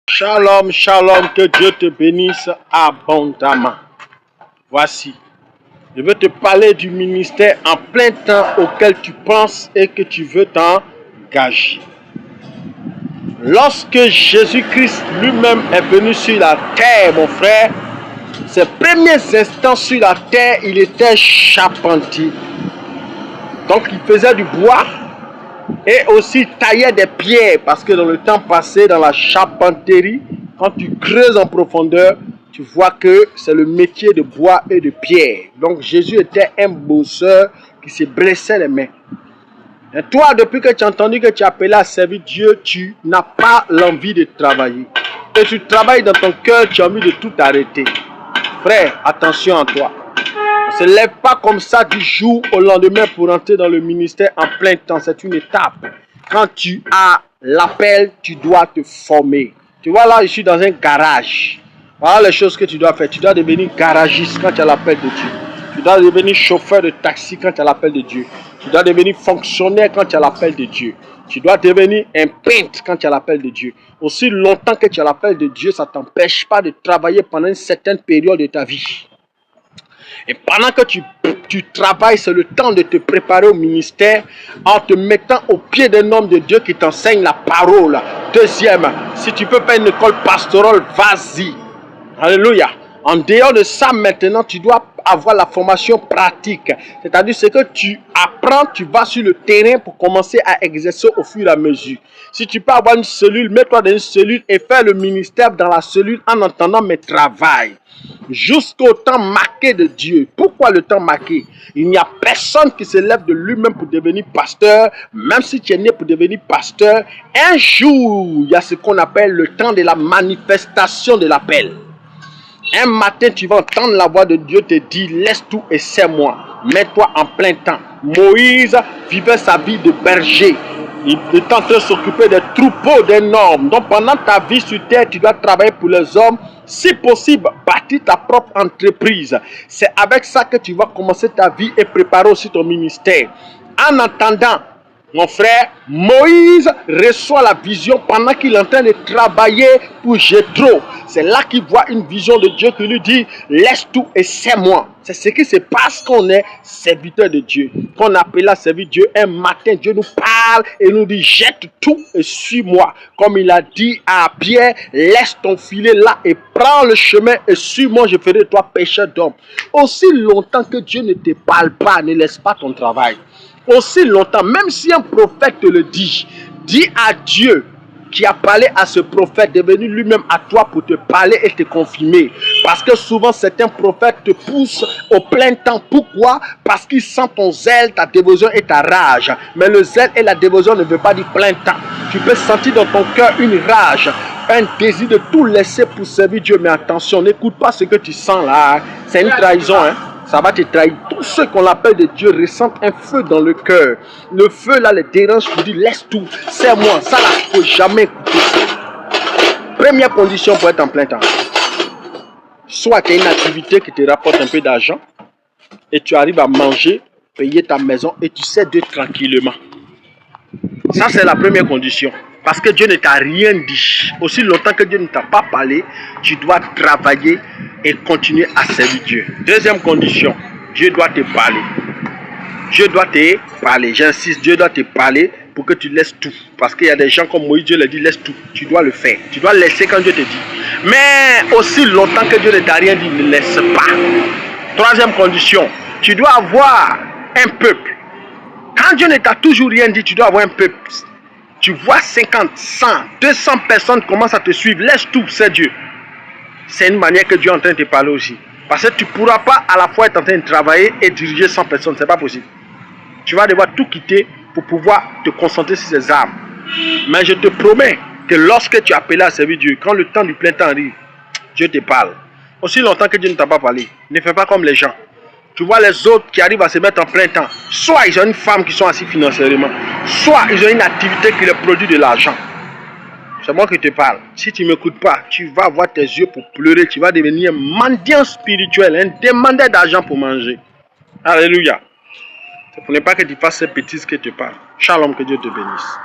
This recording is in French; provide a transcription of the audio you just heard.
Shalom, shalom, que Dieu te bénisse abondamment. Voici, je veux te parler du ministère en plein temps auquel tu penses et que tu veux t'engager. Lorsque Jésus-Christ lui-même est venu sur la terre, mon frère, ses premiers instants sur la terre, il était charpentier. Donc il faisait du bois et aussi taillait des pierres, parce que dans le temps passé, dans la charpenterie, quand tu creuses en profondeur, tu vois que c'est le métier de bois et de pierre. Donc Jésus était un bosseur qui se blessait les mains. Et toi, depuis que tu as entendu que tu as appelé à servir Dieu, tu n'as pas l'envie de travailler. Et tu travailles dans ton cœur, tu as envie de tout arrêter. Frère, attention à toi. On ne se lève pas comme ça du jour au lendemain pour entrer dans le ministère en plein temps. C'est une étape. Quand tu as l'appel, tu dois te former. Tu vois là, je suis dans un garage. Voilà les choses que tu dois faire. Tu dois devenir garagiste quand tu as l'appel de Dieu. Tu dois devenir chauffeur de taxi quand tu as l'appel de Dieu. Tu dois devenir fonctionnaire quand tu as l'appel de Dieu. Tu dois devenir un peintre quand tu as l'appel de Dieu. Aussi longtemps que tu as l'appel de Dieu, ça ne t'empêche pas de travailler pendant une certaine période de ta vie. Et pendant que tu travailles, c'est le temps de te préparer au ministère en te mettant au pied d'un homme de Dieu qui t'enseigne la parole. Deuxième, si tu peux faire une école pastorale, vas-y. Alléluia. En dehors de ça, maintenant, tu dois avoir la formation pratique. C'est-à-dire ce que tu apprends, tu vas sur le terrain pour commencer à exercer au fur et à mesure. Si tu peux avoir une cellule, mets-toi dans une cellule et fais le ministère dans la cellule en entendant mes travails. Jusqu'au temps marqué de Dieu. Pourquoi le temps marqué? Il n'y a personne qui se lève de lui-même pour devenir pasteur. Même si tu es né pour devenir pasteur, un jour, il y a ce qu'on appelle le temps de la manifestation de l'appel. Un matin, tu vas entendre la voix de Dieu te dire, laisse tout et sais-moi. Mets-toi en plein temps. Moïse vivait sa vie de berger. Il est en train de s'occuper des troupeaux d'un homme. Donc pendant ta vie sur terre, tu dois travailler pour les hommes. Si possible, bâtir ta propre entreprise. C'est avec ça que tu vas commencer ta vie et préparer aussi ton ministère. En attendant, mon frère, Moïse reçoit la vision pendant qu'il est en train de travailler pour Jéthro. C'est là qu'il voit une vision de Dieu qui lui dit, laisse tout et sais-moi. C'est ce qui se passe quand on est serviteur de Dieu. Quand on appelle à servir Dieu, un matin, Dieu nous parle et nous dit, jette tout et suis-moi. Comme il a dit à Pierre, laisse ton filet là et prends le chemin et suis-moi, je ferai de toi pécheur d'hommes. Aussi longtemps que Dieu ne te parle pas, ne laisse pas ton travail. Aussi longtemps, même si un prophète te le dit, dis à Dieu qui a parlé à ce prophète de venir lui-même à toi pour te parler et te confirmer. Parce que souvent certains prophètes te poussent au plein temps. Pourquoi? Parce qu'ils sentent ton zèle, ta dévotion et ta rage. Mais le zèle et la dévotion ne veut pas dire plein temps. Tu peux sentir dans ton cœur une rage, un désir de tout laisser pour servir Dieu. Mais attention, n'écoute pas ce que tu sens là. C'est une trahison, hein. Ça va te trahir. Tous ceux qu'on appelle de Dieu ressentent un feu dans le cœur. Le feu là les dérange, tu dis laisse tout, c'est moi. Ça là, il ne faut jamais écouter. Première condition pour être en plein temps. Soit tu as une activité qui te rapporte un peu d'argent et tu arrives à manger, payer ta maison et tu sais Dieu tranquillement. Ça c'est la première condition. Parce que Dieu ne t'a rien dit. Aussi longtemps que Dieu ne t'a pas parlé, tu dois travailler et continuer à servir Dieu. Deuxième condition, Dieu doit te parler. Dieu doit te parler. J'insiste, Dieu doit te parler pour que tu laisses tout. Parce qu'il y a des gens comme Moïse, Dieu leur dit laisse tout. Tu dois le faire. Tu dois laisser quand Dieu te dit. Mais aussi longtemps que Dieu ne t'a rien dit, ne laisse pas. Troisième condition, tu dois avoir un peuple. Quand Dieu ne t'a toujours rien dit, tu dois avoir un peuple. Tu vois 50, 100, 200 personnes commencent à te suivre. Laisse tout, c'est Dieu. C'est une manière que Dieu est en train de te parler aussi. Parce que tu ne pourras pas à la fois être en train de travailler et diriger 100 personnes. Ce n'est pas possible. Tu vas devoir tout quitter pour pouvoir te concentrer sur ces armes. Mais je te promets que lorsque tu es appelé à servir Dieu, quand le temps du plein temps arrive, Dieu te parle. Aussi longtemps que Dieu ne t'a pas parlé, ne fais pas comme les gens. Tu vois les autres qui arrivent à se mettre en plein temps. Soit ils ont une femme qui sont assis financièrement, soit ils ont une activité qui leur produit de l'argent. C'est moi qui te parle. Si tu ne m'écoutes pas, tu vas avoir tes yeux pour pleurer. Tu vas devenir un mendiant spirituel, un demandeur d'argent pour manger. Alléluia. Ce n'est pas que tu fasses ces bêtises que tu parles. Shalom, que Dieu te bénisse.